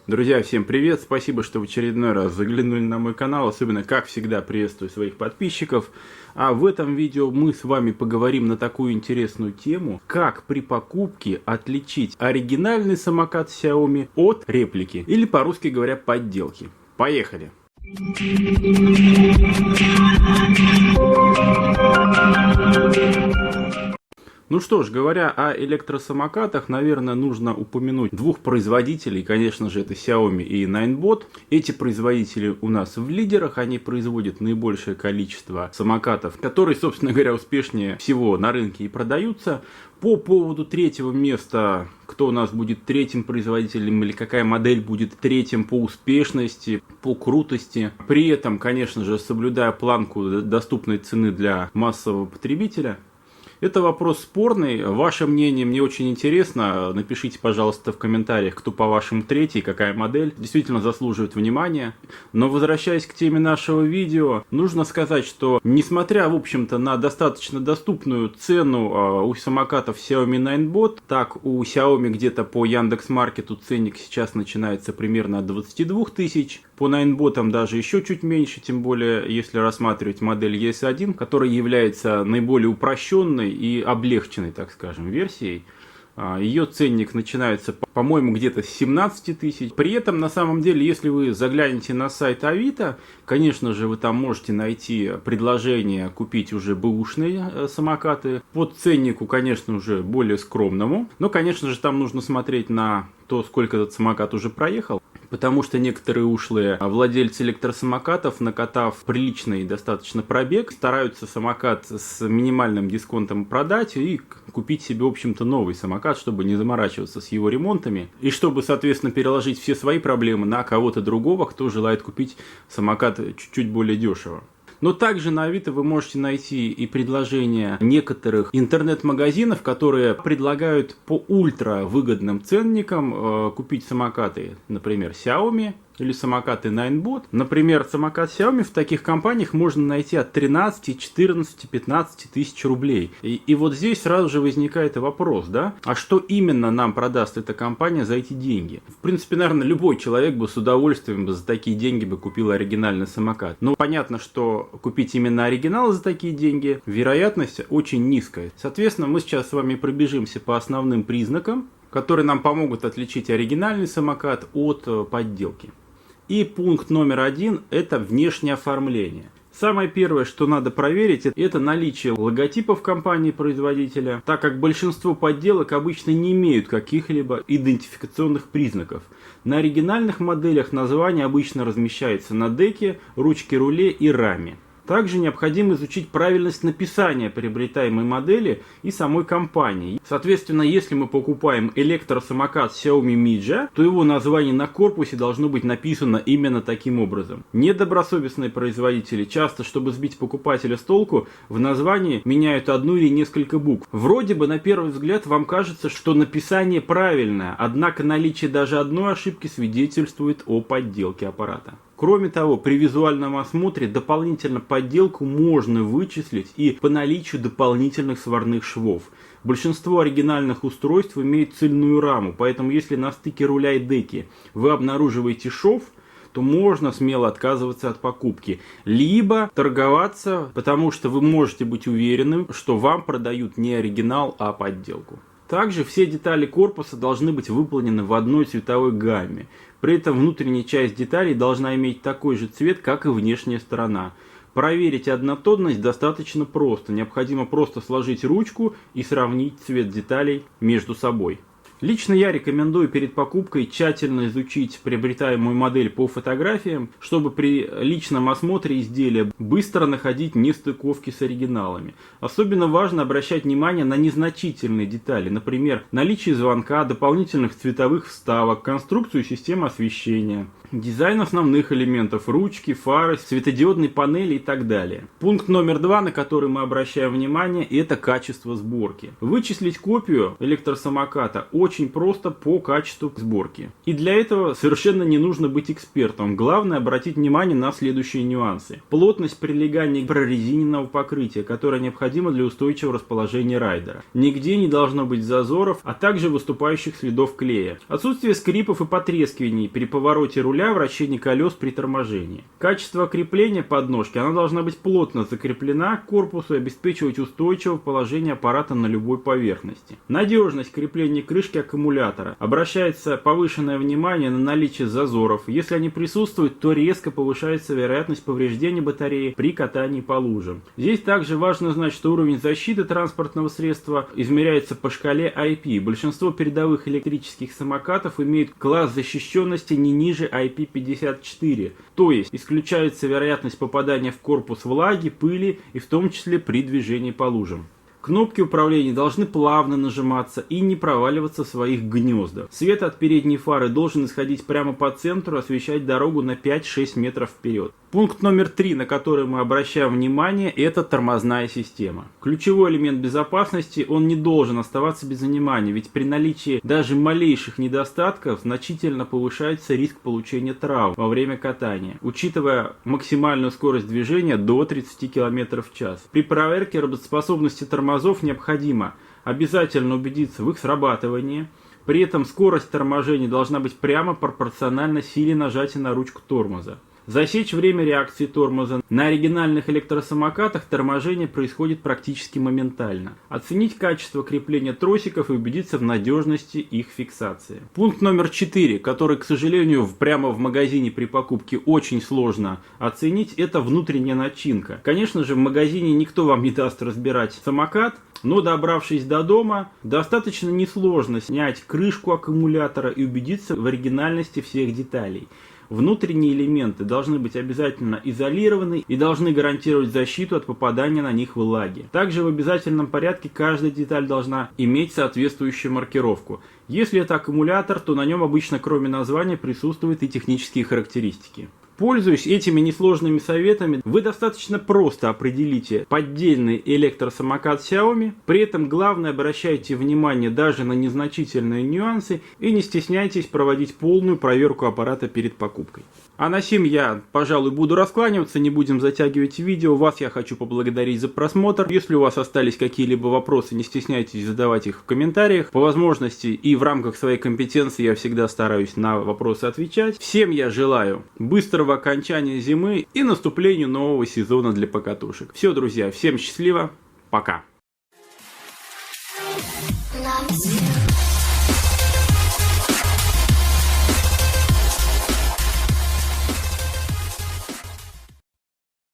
Друзья, всем привет! Спасибо, что в очередной раз заглянули на мой канал. Особенно, как всегда, приветствую своих подписчиков. А в этом видео мы с вами поговорим на такую интересную тему, как при покупке отличить оригинальный самокат Xiaomi от реплики, или по-русски говоря, подделки. Поехали! Ну что ж, говоря о электросамокатах, наверное, нужно упомянуть двух производителей. Конечно же, это Xiaomi и Ninebot. Эти производители у нас в лидерах. Они производят наибольшее количество самокатов, которые, собственно говоря, успешнее всего на рынке и продаются. По поводу третьего места, кто у нас будет третьим производителем или какая модель будет третьим по успешности, по крутости. При этом, конечно же, соблюдая планку доступной цены для массового потребителя. Это вопрос спорный. Ваше мнение мне очень интересно. Напишите, пожалуйста, в комментариях, кто по-вашему третий, какая модель действительно заслуживает внимания. Но возвращаясь к теме нашего видео, нужно сказать, что несмотря, в общем-то, на достаточно доступную цену у самокатов Xiaomi Ninebot, так у Xiaomi где-то по Яндекс.Маркету ценник сейчас начинается примерно от 22 тысяч. По Ninebot'ам даже еще чуть меньше, тем более если рассматривать модель ES1, которая является наиболее упрощенной и облегченной, так скажем, версией. Ее ценник начинается, по-моему, где-то с 17 тысяч. При этом, на самом деле, если вы заглянете на сайт Авито, конечно же, вы там можете найти предложение купить уже бэушные самокаты. По ценнику, конечно, уже более скромному. Но, конечно же, там нужно смотреть на то, сколько этот самокат уже проехал. Потому что некоторые ушлые владельцы электросамокатов, накатав приличный достаточно пробег, стараются самокат с минимальным дисконтом продать и купить себе, в общем-то, новый самокат, чтобы не заморачиваться с его ремонтами. И чтобы, соответственно, переложить все свои проблемы на кого-то другого, кто желает купить самокат чуть-чуть более дешево. Но также на Авито вы можете найти и предложения некоторых интернет-магазинов, которые предлагают по ультра выгодным ценникам купить самокаты, например, Xiaomi или самокаты Ninebot. Например, самокат Xiaomi в таких компаниях можно найти от 13, 14, 15 тысяч рублей. И вот здесь сразу же возникает вопрос, да? А что именно нам продаст эта компания за эти деньги? В принципе, наверное, любой человек бы с удовольствием за такие деньги бы купил оригинальный самокат. Но понятно, что купить именно оригинал за такие деньги, вероятность очень низкая. Соответственно, мы сейчас с вами пробежимся по основным признакам, которые нам помогут отличить оригинальный самокат от подделки. И пункт номер 1 – это внешнее оформление. Самое первое, что надо проверить, это наличие логотипов компании-производителя, так как большинство подделок обычно не имеют каких-либо идентификационных признаков. На оригинальных моделях название обычно размещается на деке, ручке руле и раме. Также необходимо изучить правильность написания приобретаемой модели и самой компании. Соответственно, если мы покупаем электросамокат Xiaomi Mijia, то его название на корпусе должно быть написано именно таким образом. Недобросовестные производители часто, чтобы сбить покупателя с толку, в названии меняют одну или несколько букв. Вроде бы на первый взгляд вам кажется, что написание правильное, однако наличие даже одной ошибки свидетельствует о подделке аппарата. Кроме того, при визуальном осмотре дополнительно подделку можно вычислить и по наличию дополнительных сварных швов. Большинство оригинальных устройств имеют цельную раму, поэтому если на стыке руля и деки вы обнаруживаете шов, то можно смело отказываться от покупки. Либо торговаться, потому что вы можете быть уверены, что вам продают не оригинал, а подделку. Также все детали корпуса должны быть выполнены в одной цветовой гамме. При этом внутренняя часть деталей должна иметь такой же цвет, как и внешняя сторона. Проверить однотонность достаточно просто. Необходимо просто сложить ручку и сравнить цвет деталей между собой. Лично я рекомендую перед покупкой тщательно изучить приобретаемую модель по фотографиям, чтобы при личном осмотре изделия быстро находить нестыковки с оригиналами. Особенно важно обращать внимание на незначительные детали, например, наличие звонка, дополнительных цветовых вставок, конструкцию системы освещения, дизайн основных элементов, ручки, фары, светодиодной панели и так далее. Пункт номер 2, на который мы обращаем внимание, это качество сборки. Вычислить копию электросамоката очень просто по качеству сборки. И для этого совершенно не нужно быть экспертом. Главное обратить внимание на следующие нюансы. Плотность прилегания прорезиненного покрытия, которое необходимо для устойчивого расположения райдера. Нигде не должно быть зазоров, а также выступающих следов клея. Отсутствие скрипов и потрескиваний при повороте руля, вращении колес при торможении. Качество крепления подножки. Она должна быть плотно закреплена к корпусу и обеспечивать устойчивое положение аппарата на любой поверхности. Надежность крепления крышки аккумулятора. Обращается повышенное внимание на наличие зазоров. Если они присутствуют, то резко повышается вероятность повреждения батареи при катании по лужам. Здесь также важно знать, что уровень защиты транспортного средства измеряется по шкале IP. Большинство передовых электрических самокатов имеют класс защищенности не ниже IP54, то есть исключается вероятность попадания в корпус влаги, пыли и в том числе при движении по лужам. Кнопки управления должны плавно нажиматься и не проваливаться в своих гнездах. Свет от передней фары должен исходить прямо по центру, освещать дорогу на 5-6 метров вперед. Пункт номер 3, на который мы обращаем внимание, это тормозная система. Ключевой элемент безопасности, он не должен оставаться без внимания, ведь при наличии даже малейших недостатков значительно повышается риск получения травм во время катания, учитывая максимальную скорость движения до 30 км в час. При проверке работоспособности тормозов необходимо обязательно убедиться в их срабатывании. При этом скорость торможения должна быть прямо пропорциональна силе нажатия на ручку тормоза. Засечь время реакции тормоза. На оригинальных электросамокатах торможение происходит практически моментально. Оценить качество крепления тросиков и убедиться в надежности их фиксации. Пункт номер 4, который, к сожалению, прямо в магазине при покупке очень сложно оценить, это внутренняя начинка. Конечно же, в магазине никто вам не даст разбирать самокат, но добравшись до дома, достаточно несложно снять крышку аккумулятора и убедиться в оригинальности всех деталей. Внутренние элементы должны быть обязательно изолированы и должны гарантировать защиту от попадания на них влаги. Также в обязательном порядке каждая деталь должна иметь соответствующую маркировку. Если это аккумулятор, то на нем обычно кроме названия присутствуют и технические характеристики. Пользуясь этими несложными советами, вы достаточно просто определите поддельный электросамокат Xiaomi, при этом главное обращайте внимание даже на незначительные нюансы и не стесняйтесь проводить полную проверку аппарата перед покупкой. А на сим я, пожалуй, буду раскланиваться, не будем затягивать видео. Вас я хочу поблагодарить за просмотр. Если у вас остались какие-либо вопросы, не стесняйтесь задавать их в комментариях. По возможности и в рамках своей компетенции я всегда стараюсь на вопросы отвечать. Всем я желаю быстрого окончания зимы и наступлению нового сезона для покатушек. Все, друзья, всем счастливо, пока!